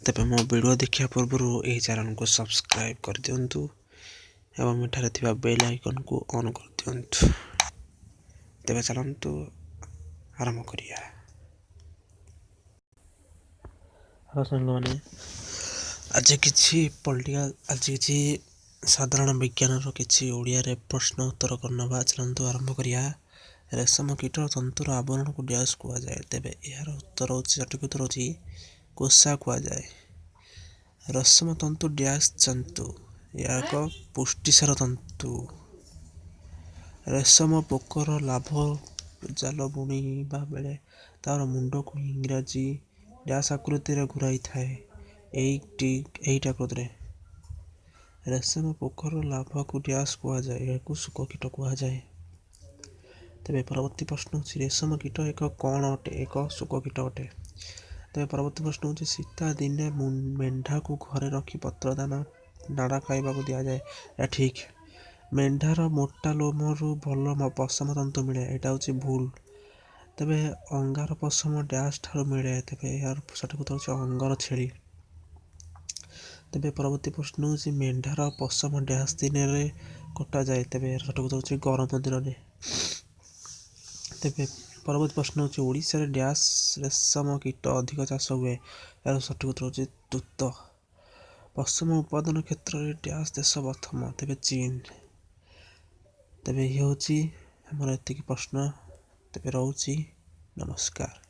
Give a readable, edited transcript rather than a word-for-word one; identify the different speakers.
Speaker 1: ତେବେ ମୋ ଭିଡ଼ିଓ ଦେଖିବା ପୂର୍ବରୁ ଏହି ଚ୍ୟାନେଲକୁ ସବସ୍କ୍ରାଇବ୍ କରିଦିଅନ୍ତୁ ଏବଂ ଏଠାରେ ଥିବା ବେଲ୍ ଆଇକନ୍କୁ ଅନ୍ କରିଦିଅନ୍ତୁ। ତେବେ ଚାଲନ୍ତୁ ଆରମ୍ଭ କରିବା। ହଁ ସାଙ୍ଗମାନେ, ଆଜି କିଛି ସାଧାରଣ ବିଜ୍ଞାନର କିଛି ଓଡ଼ିଆରେ ପ୍ରଶ୍ନ ଉତ୍ତର କରିନେବା। ଚାଲନ୍ତୁ ଆରମ୍ଭ କରିବା। ରେଶମ କୀଟ ତନ୍ତୁର ଆବରଣକୁ ଡ୍ୟାସ୍ କୁହାଯାଏ? ତେବେ ଏହାର ସଠିକ୍ ଉତ୍ତର ହେଉଛି କୋଷା କୁହାଯାଏ। ରେଶମ ତନ୍ତୁ ଡ୍ୟାସ୍ ଜନ୍ତୁ? ଏହା ଏକ ପୁଷ୍ଟିସାର ତନ୍ତୁ। ରେଶମ ପୋକର ଲାଭ ଜାଲ ବୁଣିବା ବେଳେ ତାର ମୁଣ୍ଡକୁ ଇଂରାଜୀ ଡ୍ୟାସ୍ ଆକୃତିରେ ଘୁରାଇଥାଏ। ଏଇଟା ଆକୃତିରେ। ରେଶମ ପୋକର ଲାଭକୁ ଡ୍ୟାସ୍ କୁହାଯାଏ? ଏହାକୁ ଶୁକ କୀଟ କୁହାଯାଏ। ତେବେ ପରବର୍ତ୍ତୀ ପ୍ରଶ୍ନ ହେଉଛି, ରେଶମ କୀଟ ଏକ କ'ଣ ଅଟେ? ଏକ ଶୁକ କୀଟ ଅଟେ। ତେବେ ପରବର୍ତ୍ତୀ ପ୍ରଶ୍ନ ହେଉଛି, ଶୀତ ଦିନେ ମେଣ୍ଢାକୁ ଘରେ ରଖି ପତ୍ରଦାନା ନାଡ଼ ଖାଇବାକୁ ଦିଆଯାଏ? ଏହା ଠିକ୍। ମେଣ୍ଢାର ମୋଟା ଲୋମରୁ ଭଲ ପଶମ ତନ୍ତୁ ମିଳେ? ଏଇଟା ହେଉଛି ଭୁଲ। ତେବେ ଅଙ୍ଗାର ପଶମ ଡ୍ୟାସ୍ ଠାରୁ ମିଳେ? ତେବେ ଏହାର ସଠିକ୍ ଉତ୍ତର ହେଉଛି ଅଙ୍ଗର ଛେଳି। ତେବେ ପରବର୍ତ୍ତୀ ପ୍ରଶ୍ନ ହେଉଛି, ମେଣ୍ଢାର ପଶମ ଡ୍ୟାସ୍ ଦିନରେ କଟାଯାଏ? ତେବେ ଏହାର ସଠିକ୍ ଉତ୍ତର ହେଉଛି ଗରମ ଦିନରେ। ତେବେ ପରବର୍ତ୍ତୀ ପ୍ରଶ୍ନ ହେଉଛି, ଓଡ଼ିଶାରେ ଡ୍ୟାସ୍ ରେଶମ କୀଟ ଅଧିକ ଚାଷ ହୁଏ? ଏହାର ସଠିକ୍ ଉତ୍ତର ହେଉଛି ତୁତ। ପଶମ ଉତ୍ପାଦନ କ୍ଷେତ୍ରରେ ଡ୍ୟାସ୍ ଦେଶ ପ୍ରଥମ? ତେବେ ଚୀନ। ତେବେ ଇଏ ହେଉଛି ଆମର ଏତିକି ପ୍ରଶ୍ନ। ତେବେ ରହୁଛି, ନମସ୍କାର।